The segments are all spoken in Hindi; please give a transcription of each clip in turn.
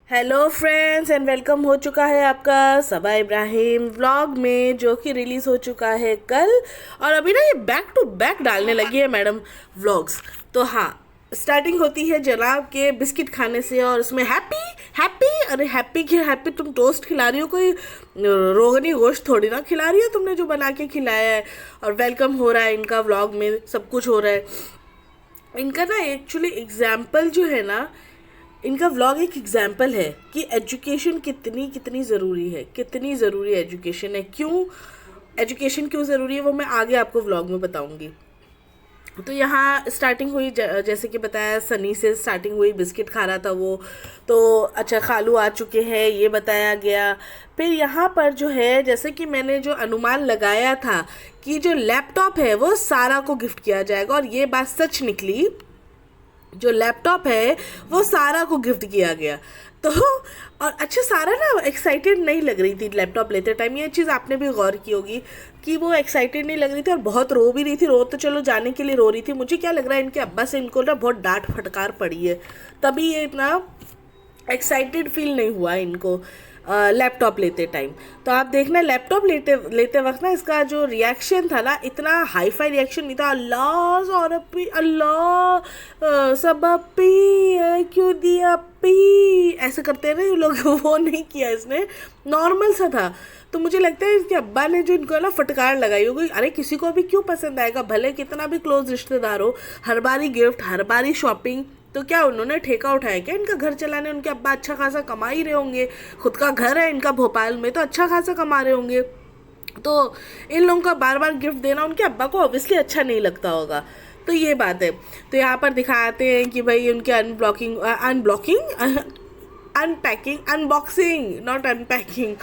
हेलो फ्रेंड्स एंड वेलकम हो चुका है आपका सबा इब्राहिम व्लॉग में, जो कि रिलीज़ हो चुका है कल। और अभी ना ये बैक टू बैक डालने लगी है मैडम व्लॉग्स। तो हाँ, स्टार्टिंग होती है जनाब के बिस्किट खाने से, और उसमें हैप्पी हैप्पी, अरे हैप्पी के हैप्पी, तुम टोस्ट खिला रही हो, कोई रोगनी गोश्त थोड़ी ना खिला रही हो तुमने जो बना के खिलाया है। और वेलकम हो रहा है इनका व्लॉग में, सब कुछ हो रहा है इनका ना। एक्चुअली एग्जाम्पल जो है ना, इनका व्लॉग एक एग्जाम्पल है कि एजुकेशन कितनी कितनी ज़रूरी है, कितनी ज़रूरी एजुकेशन है, क्यों एजुकेशन क्यों ज़रूरी है वो मैं आगे आपको व्लॉग में बताऊंगी। तो यहाँ स्टार्टिंग हुई जैसे कि बताया, सनी से स्टार्टिंग हुई, बिस्किट खा रहा था वो। तो अच्छा खालू आ चुके हैं ये बताया गया। फिर यहाँ पर जो है, जैसे कि मैंने जो अनुमान लगाया था कि जो लैपटॉप है वो सारा को गिफ्ट किया जाएगा, और ये बात सच निकली। जो लैपटॉप है वो सारा को गिफ्ट किया गया। तो और अच्छा, सारा ना एक्साइटेड नहीं लग रही थी लैपटॉप लेते टाइम, ये चीज़ आपने भी गौर की होगी कि वो एक्साइटेड नहीं लग रही थी, और बहुत रो भी रही थी। रो तो चलो जाने के लिए रो रही थी, मुझे क्या लग रहा है इनके अब्बा से इनको ना बहुत डांट फटकार पड़ी है, तभी ये इतना एक्साइटेड फील नहीं हुआ इनको लैपटॉप लेते टाइम। तो आप देखना लैपटॉप लेते लेते वक्त ना इसका जो रिएक्शन था ना, इतना हाई फाई रिएक्शन नहीं था। अल्लाह सौरपी, अल्लाह सब पी क्यों दिया पी, ऐसे करते रहे लोग वो नहीं किया इसने, नॉर्मल सा था। तो मुझे लगता है इसके अब्बा ने जो इनको ना फटकार लगाई होगी, अरे किसी को भी क्यों पसंद आएगा, भले कितना भी क्लोज रिश्तेदार हो, हर बारी गिफ्ट, हर बारी शॉपिंग। तो क्या उन्होंने ठेका उठाया क्या इनका घर चलाने? उनके अब्बा अच्छा खासा कमा ही रहे होंगे, खुद का घर है इनका भोपाल में, तो अच्छा खासा कमा रहे होंगे। तो इन लोगों का बार बार गिफ्ट देना उनके अब्बा को ऑब्वियसली अच्छा नहीं लगता होगा। तो ये बात है। तो यहाँ पर दिखाते हैं कि भाई उनके unblocking unpacking, unboxing, not unpacking,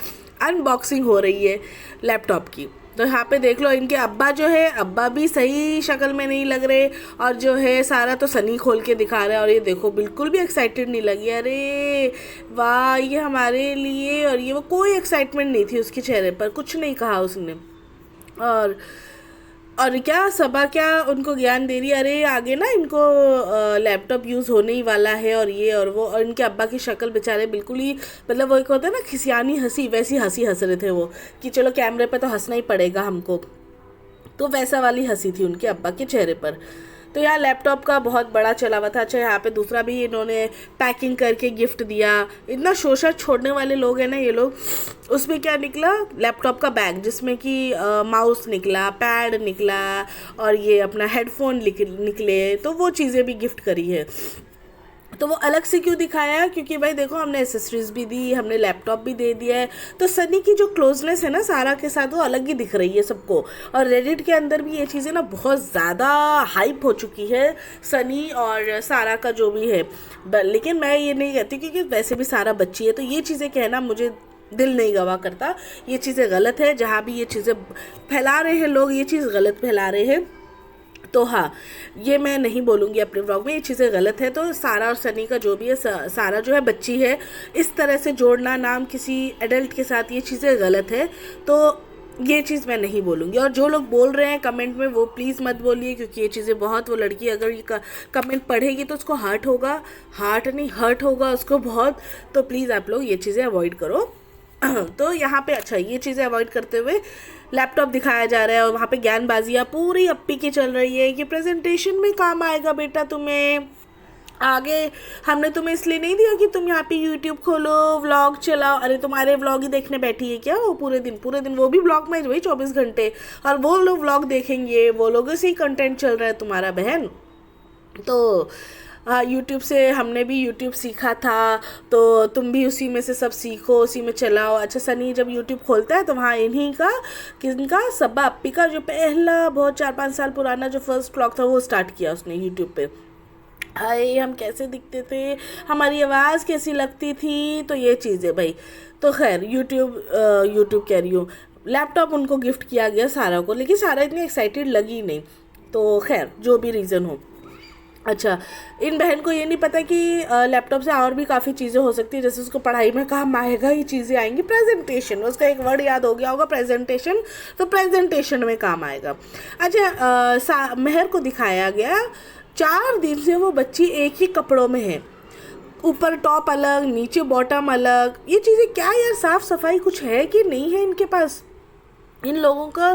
unboxing हो रही है लैपटॉप की। तो यहाँ पे देख लो इनके अब्बा जो है, अब्बा भी सही शक्ल में नहीं लग रहे, और जो है सारा तो सनी खोल के दिखा रहा है, और ये देखो बिल्कुल भी एक्साइटेड नहीं लगी, अरे वाह ये हमारे लिए, और ये वो कोई एक्साइटमेंट नहीं थी उसके चेहरे पर, कुछ नहीं कहा उसने। और क्या सबा क्या उनको ज्ञान दे रही है, अरे आगे ना इनको लैपटॉप यूज़ होने ही वाला है, और ये और वो, और इनके अब्बा की शक्ल बेचारे बिल्कुल ही, मतलब वो एक होता है ना खिसियानी हंसी, वैसी हंसी हंस रहे थे वो, कि चलो कैमरे पे तो हंसना ही पड़ेगा हमको। तो वैसा वाली हंसी थी उनके अब्बा के चेहरे पर। तो यहाँ लैपटॉप का बहुत बड़ा चला हुआ था। अच्छा यहाँ पे दूसरा भी इन्होंने पैकिंग करके गिफ्ट दिया। इतना शोषा छोड़ने वाले लोग हैं ना ये लोग। उसमें क्या निकला, लैपटॉप का बैग जिसमें कि माउस निकला, पैड निकला, और ये अपना हेडफोन निकले, तो वो चीज़ें भी गिफ्ट करी है। तो वो अलग से क्यों दिखाया, क्योंकि भाई देखो हमने एसेसरीज भी दी, हमने लैपटॉप भी दे दिया है, तो सनी की जो क्लोजनेस है ना सारा के साथ, वो अलग ही दिख रही है सबको। और रेडिट के अंदर भी ये चीज़ें ना बहुत ज़्यादा हाइप हो चुकी है, सनी और सारा का जो भी है। लेकिन मैं ये नहीं कहती, क्योंकि वैसे भी सारा बच्ची है, तो ये चीज़ें कहना मुझे दिल नहीं गवा करता। ये चीज़ें गलत है, जहाँ भी ये चीज़ें फैला रहे हैं लोग, ये चीज़ गलत फैला रहे हैं। तो हाँ, ये मैं नहीं बोलूँगी अपने व्लॉग में, ये चीज़ें गलत है। तो सारा और सनी का जो भी है, सारा जो है बच्ची है, इस तरह से जोड़ना नाम किसी एडल्ट के साथ, ये चीज़ें गलत है। तो ये चीज़ मैं नहीं बोलूँगी। और जो लोग बोल रहे हैं कमेंट में, वो प्लीज़ मत बोलिए, क्योंकि ये चीज़ें बहुत, वो लड़की अगर ये कमेंट पढ़ेगी तो उसको हर्ट होगा, हार्ट नहीं हर्ट होगा उसको बहुत। तो प्लीज़ आप लोग ये चीज़ें अवॉइड करो। तो यहाँ पे अच्छा, ये चीज़ें अवॉइड करते हुए लैपटॉप दिखाया जा रहा है, और वहाँ पे ज्ञानबाजियाँ पूरी अप्पी की चल रही है कि प्रेजेंटेशन में काम आएगा बेटा तुम्हें आगे। हमने तुम्हें इसलिए नहीं दिया कि तुम यहाँ पे यूट्यूब खोलो, व्लॉग चलाओ। अरे तुम्हारे व्लॉग ही देखने बैठी है क्या वो पूरे दिन, वो भी व्लॉग में वही 24 घंटे, और वो लोग व्लॉग देखेंगे, वो लोगों से ही कंटेंट चल रहा है तुम्हारा बहन। तो हाँ, यूट्यूब से हमने भी यूट्यूब सीखा था, तो तुम भी उसी में से सब सीखो, उसी में चलाओ। अच्छा सनी जब यूट्यूब खोलता है तो वहाँ इन्हीं का, किसका, सबा अप्पी का जो पहला बहुत 4-5 साल पुराना जो फर्स्ट व्लॉग था वो स्टार्ट किया उसने यूट्यूब पे। हाय हम कैसे दिखते थे, हमारी आवाज़ कैसी लगती थी, तो ये चीज़ें भाई। तो खैर यूट्यूब कह रही हूँ, लैपटॉप उनको गिफ्ट किया गया सारा को, लेकिन सारा इतनी एक्साइटेड लगी नहीं। तो खैर जो भी रीज़न हो। अच्छा, इन बहन को ये नहीं पता कि लैपटॉप से और भी काफ़ी चीज़ें हो सकती है, जैसे उसको पढ़ाई में काम आएगा, ये चीज़ें आएंगी, प्रेजेंटेशन, उसका एक वर्ड याद हो गया होगा प्रेजेंटेशन, तो प्रेजेंटेशन में काम आएगा। अच्छा, मेहर को दिखाया गया 4 दिन से वो बच्ची एक ही कपड़ों में है, ऊपर टॉप अलग, नीचे बॉटम अलग, ये चीज़ें क्या यार, साफ़ सफाई कुछ है कि नहीं है इनके पास? इन लोगों का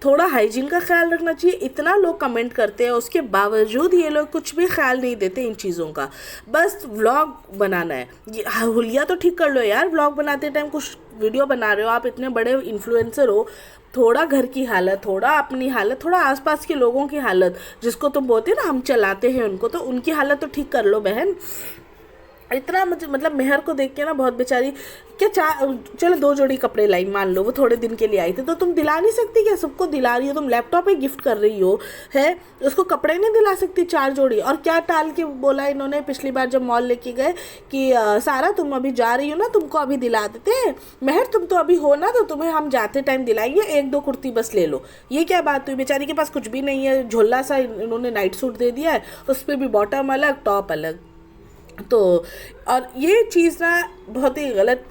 थोड़ा हाइजीन का ख्याल रखना चाहिए। इतना लोग कमेंट करते हैं, उसके बावजूद ये लोग कुछ भी ख्याल नहीं देते इन चीज़ों का। बस व्लॉग बनाना है, ये हुलिया तो ठीक कर लो यार, व्लॉग बनाते टाइम कुछ वीडियो बना रहे हो, आप इतने बड़े इन्फ्लुएंसर हो, थोड़ा घर की हालत, थोड़ा अपनी हालत, थोड़ा आसपास के लोगों की हालत, जिसको तुम बोलते हैं ना हम चलाते हैं उनको, तो उनकी हालत तो ठीक कर लो बहन। इतना मतलब मेहर को देख के ना बहुत बेचारी, क्या चलो 2 जोड़ी कपड़े लाई, मान लो वो थोड़े दिन के लिए आई थी, तो तुम दिला नहीं सकती क्या? सबको दिला रही हो, तुम लैपटॉप ही गिफ्ट कर रही हो, है उसको कपड़े नहीं दिला सकती 4 जोड़ी? और क्या टाल के बोला इन्होंने पिछली बार जब मॉल लेके गए कि सारा तुम अभी जा रही हो ना, तुमको अभी दिला देते हैं, मेहर तुम तो अभी हो ना, तो तुम्हें हम जाते टाइम दिलाएंगे, 1-2 कुर्ती बस ले लो। ये क्या बात हुई? बेचारी के पास कुछ भी नहीं है, झोला सा इन्होंने नाइट सूट दे दिया है, उस पर भी बॉटम अलग टॉप अलग। तो और ये चीज़ ना बहुत ही गलत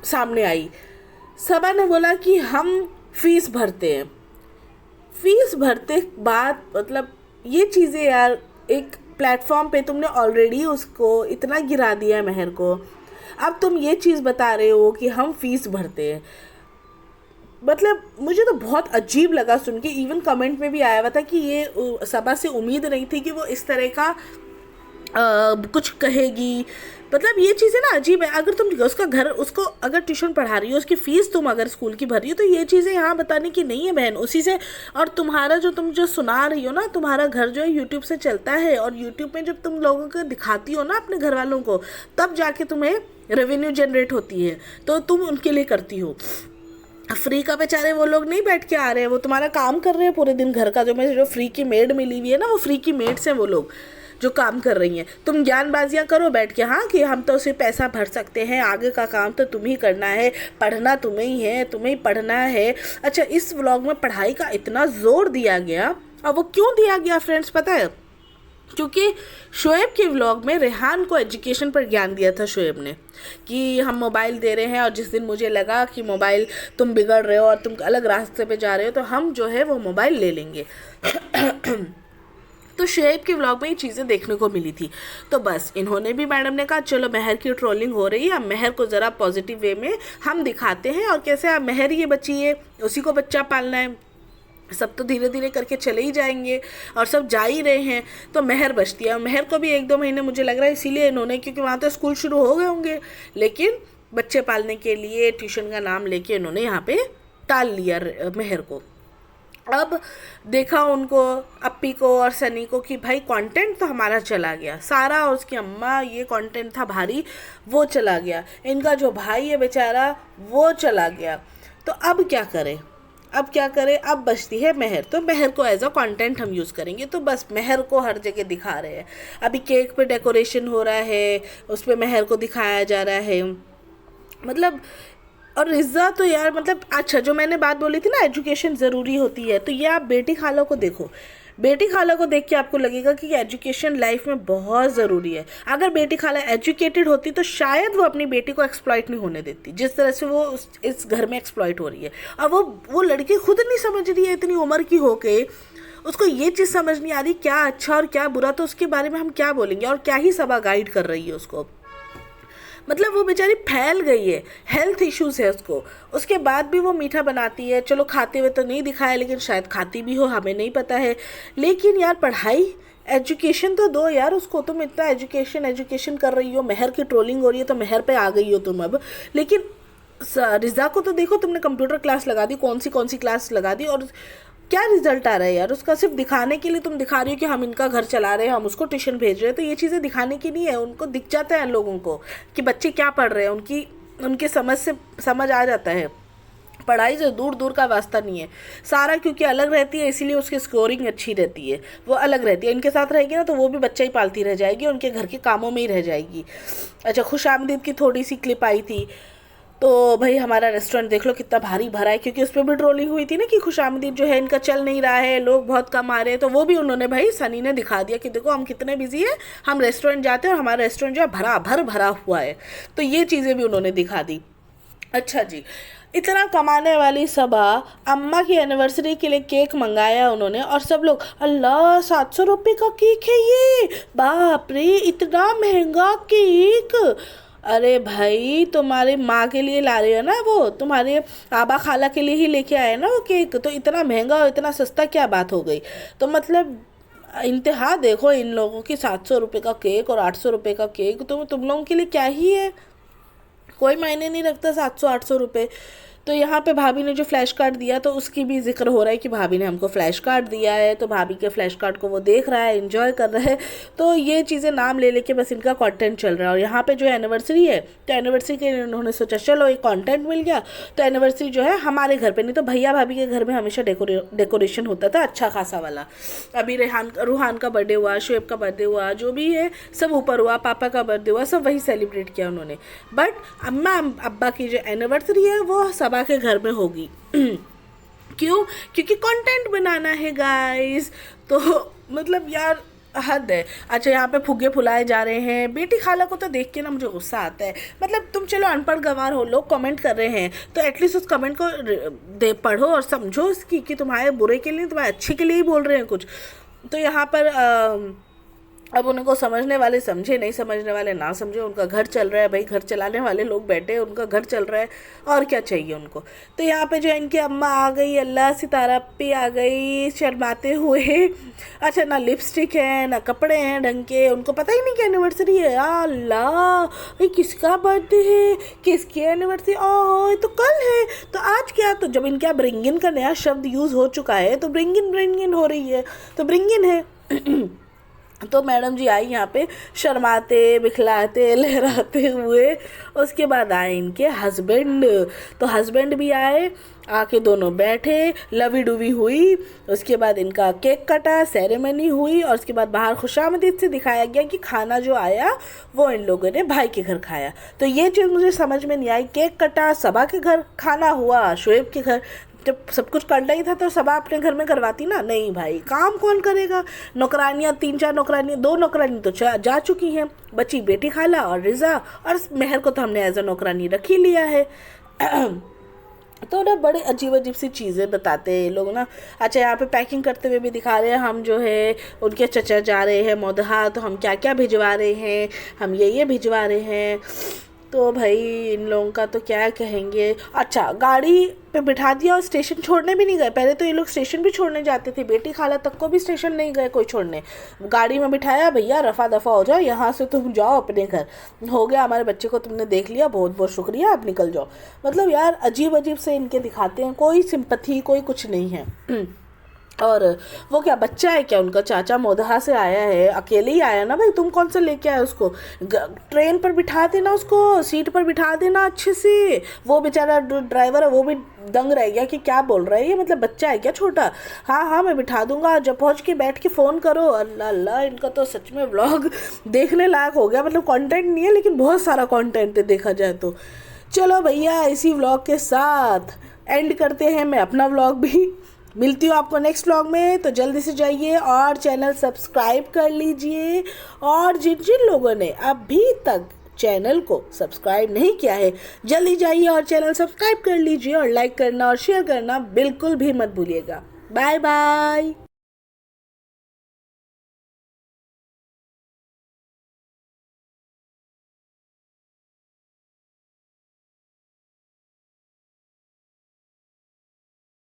सामने आई। सबा ने बोला कि हम फीस भरते हैं, फीस भरते बाद मतलब ये चीज़ें यार, एक प्लेटफॉर्म पे तुमने ऑलरेडी उसको इतना गिरा दिया है मेहर को, अब तुम ये चीज़ बता रहे हो कि हम फीस भरते हैं। मतलब मुझे तो बहुत अजीब लगा सुन के। इवन कमेंट में भी आया हुआ था कि ये सबा से उम्मीद नहीं थी कि वो इस तरह का कुछ कहेगी। मतलब ये चीज़ें ना अजीब है। अगर तुम उसका घर, उसको अगर ट्यूशन पढ़ा रही हो, उसकी फ़ीस तुम अगर स्कूल की भर रही हो, तो ये चीज़ें यहाँ बताने की नहीं है बहन, उसी से। और तुम्हारा जो तुम जो सुना रही हो ना, तुम्हारा घर जो है यूट्यूब से चलता है, और यूट्यूब में जब तुम लोगों को दिखाती हो ना अपने घर वालों को, तब जाके तुम्हें रेवेन्यू जनरेट होती है, तो तुम उनके लिए करती हो। फ्री का बेचारे वो लोग नहीं बैठ के आ रहे हैं, वो तुम्हारा काम कर रहे हैं पूरे दिन घर का। जो फ्री की मेड मिली हुई है ना, वो फ्री की मेड्स हैं वो लोग जो काम कर रही हैं। तुम ज्ञानबाजियाँ करो बैठ के, हाँ कि हम तो उसे पैसा भर सकते हैं, आगे का काम तो तुम ही करना है, पढ़ना तुम्हें ही है, तुम्हें ही पढ़ना है। अच्छा, इस व्लॉग में पढ़ाई का इतना जोर दिया गया, और वो क्यों दिया गया फ्रेंड्स पता है? क्योंकि शोएब के व्लॉग में रेहान को एजुकेशन पर ज्ञान दिया था शोएब ने, कि हम मोबाइल दे रहे हैं, और जिस दिन मुझे लगा कि मोबाइल तुम बिगड़ रहे हो और तुम अलग रास्ते पे जा रहे हो, तो हम जो है वो मोबाइल ले लेंगे। तो शोएब के व्लॉग में ये चीज़ें देखने को मिली थी। तो बस इन्होंने भी, मैडम ने कहा चलो मेहर की ट्रोलिंग हो रही है, अब मेहर को ज़रा पॉजिटिव वे में हम दिखाते हैं, और कैसे अब मेहर ये बच्ची है, उसी को बच्चा पालना है, सब तो धीरे धीरे करके चले ही जाएंगे, और सब जा ही रहे हैं, तो मेहर बचती है। मेहर को भी 1-2 महीने मुझे लग रहा है इसीलिए इन्होंने, क्योंकि वहाँ तो स्कूल शुरू हो गए होंगे, लेकिन बच्चे पालने के लिए ट्यूशन का नाम लेके इन्होंने यहाँ पे टाल लिया मेहर को। अब देखा उनको, अप्पी को और सनी को, कि भाई कंटेंट तो हमारा चला गया सारा, और उसकी अम्मा, ये कंटेंट था भारी, वो चला गया, इनका जो भाई है बेचारा वो चला गया। तो अब क्या करें, अब क्या करें? अब बचती है मेहर, तो मेहर को एज अ कंटेंट हम यूज़ करेंगे। तो बस मेहर को हर जगह दिखा रहे हैं। अभी केक पे डेकोरेशन हो रहा है, उस पर मेहर को दिखाया जा रहा है, मतलब। और रिज़ा तो यार मतलब, अच्छा जो मैंने बात बोली थी ना एजुकेशन ज़रूरी होती है, तो ये आप बेटी खालों को देखो, बेटी खाला को देख के आपको लगेगा कि एजुकेशन लाइफ में बहुत ज़रूरी है। अगर बेटी खाला एजुकेटेड होती तो शायद वो अपनी बेटी को एक्सप्लॉइट नहीं होने देती, जिस तरह से वो इस घर में एक्सप्लॉइट हो रही है। और वो लड़की खुद नहीं समझ रही है इतनी उम्र की होके, उसको ये चीज़ समझ नहीं आ रही क्या अच्छा और क्या बुरा, तो उसके बारे में हम क्या बोलेंगे, और क्या ही सबा गाइड कर रही है उसको। मतलब वो बेचारी फैल गई है, हेल्थ इश्यूज़ है उसको, उसके बाद भी वो मीठा बनाती है। चलो खाते हुए तो नहीं दिखाया, लेकिन शायद खाती भी हो, हमें नहीं पता है। लेकिन यार पढ़ाई, एजुकेशन तो दो यार उसको। तुम इतना एजुकेशन कर रही हो, मेहर की ट्रोलिंग हो रही है तो मेहर पे आ गई हो तुम अब। लेकिन रिज़ा को तो देखो, तुमने कंप्यूटर क्लास लगा दी, कौन सी क्लास लगा दी, और क्या रिजल्ट आ रहा है यार उसका? सिर्फ दिखाने के लिए तुम दिखा रही हो कि हम इनका घर चला रहे हैं, हम उसको ट्यूशन भेज रहे हैं, तो ये चीज़ें दिखाने की नहीं है। उनको दिख जाता है लोगों को कि बच्चे क्या पढ़ रहे हैं, उनके समझ आ जाता है। पढ़ाई से दूर दूर का वास्ता नहीं है सारा, क्योंकि अलग रहती है इसीलिए उसकी स्कोरिंग अच्छी रहती है, वो अलग रहती है। इनके साथ रहेगी ना तो वो भी बच्चा ही पालती रह जाएगी, उनके घर के कामों में ही रह जाएगी। अच्छा, खुशामदीद की थोड़ी सी क्लिप आई थी, तो भाई हमारा रेस्टोरेंट देख लो कितना भारी भरा है, क्योंकि उस पर भी ट्रोलिंग हुई थी ना कि खुशामदीद जो है इनका चल नहीं रहा है, लोग बहुत कम आ रहे हैं। तो वो भी उन्होंने, भाई सनी ने दिखा दिया कि देखो हम कितने बिजी हैं, हम रेस्टोरेंट जाते हैं और हमारा रेस्टोरेंट जो है भरा हुआ है। तो ये चीज़ें भी उन्होंने दिखा दी। अच्छा जी, इतना कमाने वाली सबा अम्मा की एनिवर्सरी के लिए केक मंगाया उन्होंने, और सब लोग अल्लाह 700 रुपये का केक है ये, बाप रे इतना महंगा केक। अरे भाई तुम्हारी माँ के लिए ला रही है ना, वो तुम्हारे आबा खाला के लिए ही लेके आए ना वो केक, तो इतना महंगा और इतना सस्ता क्या बात हो गई। तो मतलब इंतहा देखो इन लोगों की, 700 रुपये का केक और 800 रुपये का केक, तुम लोगों के लिए क्या ही है, कोई मायने नहीं रखता 700 800 रुपये। तो यहाँ पे भाभी ने जो फ्लैश कार्ड दिया तो उसकी भी जिक्र हो रहा है कि भाभी ने हमको फ्लैश कार्ड दिया है, तो भाभी के फ्लैश कार्ड को वो देख रहा है, एंजॉय कर रहा है। तो ये चीज़ें नाम ले लेके बस इनका कंटेंट चल रहा है। और यहाँ पे जो एनिवर्सरी है, तो एनिवर्सरी के उन्होंने सोचा चलो एक कंटेंट मिल गया, तो एनिवर्सरी जो है हमारे घर पे, नहीं तो भैया भाभी के घर में हमेशा डेकोरेशन होता था अच्छा खासा वाला। अभी रूहान का बर्थडे हुआ, शुएब का बर्थडे हुआ, जो भी है सब ऊपर हुआ, पापा का बर्थडे हुआ, सब वही सेलिब्रेट किया उन्होंने। बट अम्मा अब्बा की जो एनिवर्सरी है वो सबा के घर में होगी। क्यों? क्योंकि कंटेंट बनाना है गाइस। तो मतलब यार हद है। अच्छा यहाँ पे फुग्गे फुलाए जा रहे हैं, बेटी खाला को तो देख के ना मुझे गुस्सा आता है। मतलब तुम चलो अनपढ़ गंवार हो, लोग कमेंट कर रहे हैं तो एटलीस्ट उस कमेंट को पढ़ो और समझो इसकी कि तुम्हारे बुरे के लिए, तुम्हारे अच्छे के लिए ही बोल रहे हैं कुछ। तो यहाँ पर अब उनको समझने वाले समझे, नहीं समझने वाले ना समझे, उनका घर चल रहा है भाई, घर चलाने वाले लोग बैठे हैं, उनका घर चल रहा है और क्या चाहिए उनको। तो यहाँ पे जो इनकी अम्मा आ गई, अल्लाह सितारा पे आ गई शर्माते हुए। अच्छा ना लिपस्टिक है ना कपड़े हैं ढंग के, उनको पता ही नहीं कि एनिवर्सरी है। अल्लाह ये किसका बर्थडे है, किसकी एनिवर्सरी, ओह तो कल है, तो आज क्या। तो जब इनके ब्रिंगिन का नया शब्द यूज़ हो चुका है तो ब्रिंगिन हो रही है, तो ब्रिंगिन है। तो मैडम जी आई यहाँ पे शर्माते बिखलाते लहराते हुए। उसके बाद आए इनके हस्बैंड, तो हस्बैंड भी आए, आके दोनों बैठे, लवी डुवी हुई। उसके बाद इनका केक कटा, सेरेमनी हुई, और उसके बाद बाहर खुशामदीद से दिखाया गया कि खाना जो आया वो इन लोगों ने भाई के घर खाया। तो ये चीज़ मुझे समझ में नहीं आई, केक कटा, सबा के घर खाना हुआ, शुएब के घर, जब सब कुछ करना ही था तो सबा अपने घर में करवाती ना। नहीं भाई, काम कौन करेगा, नौकरानियाँ 3 4 नौकरानियाँ, 2 नौकरानी तो जा चुकी हैं, बची बेटी खाला और रिज़ा, और मेहर को तो हमने एज अ नौकरानी रख ही लिया है। तो ना बड़े अजीब अजीब सी चीज़ें बताते हैं ये लोग ना। अच्छा यहाँ पे पैकिंग करते हुए भी दिखा रहे हैं, हम जो है उनके चचा जा रहे हैं मोदहा, तो हम क्या क्या भिजवा रहे हैं, हम ये भिजवा रहे हैं। तो भाई इन लोगों का तो क्या कहेंगे। अच्छा गाड़ी पे बिठा दिया और स्टेशन छोड़ने भी नहीं गए। पहले तो ये लोग स्टेशन भी छोड़ने जाते थे, बेटी खाला तक को भी स्टेशन नहीं गए कोई छोड़ने, गाड़ी में बिठाया, भैया रफा दफा हो जाओ, यहाँ से तुम जाओ अपने घर, हो गया हमारे बच्चे को तुमने देख लिया, बहुत बहुत शुक्रिया, आप निकल जाओ। मतलब यार अजीब अजीब से इनके दिखाते हैं, कोई सिंपथी कोई कुछ नहीं है। और वो क्या बच्चा है क्या, उनका चाचा मोदहा से आया है, अकेले ही आया ना भाई, तुम कौन सा लेके आए उसको, ट्रेन पर बिठा देना, उसको सीट पर बिठा देना अच्छे से। वो बेचारा ड्राइवर है वो भी दंग रह गया कि क्या बोल रहा है ये, मतलब बच्चा है क्या छोटा। हाँ हाँ मैं बिठा दूंगा, जब पहुँच के बैठ के फ़ोन करो। अल्लाह अल्लाह, इनका तो सच में व्लॉग देखने लायक हो गया। मतलब कंटेंट नहीं है लेकिन बहुत सारा कंटेंट है देखा जाए तो। चलो भैया इसी व्लॉग के साथ एंड करते हैं, मैं अपना व्लॉग भी मिलती हूँ आपको नेक्स्ट व्लॉग में। तो जल्दी से जाइए और चैनल सब्सक्राइब कर लीजिए, और जिन जिन लोगों ने अभी तक चैनल को सब्सक्राइब नहीं किया है जल्दी जाइए और चैनल सब्सक्राइब कर लीजिए, और लाइक करना और शेयर करना बिल्कुल भी मत भूलिएगा। Bye bye.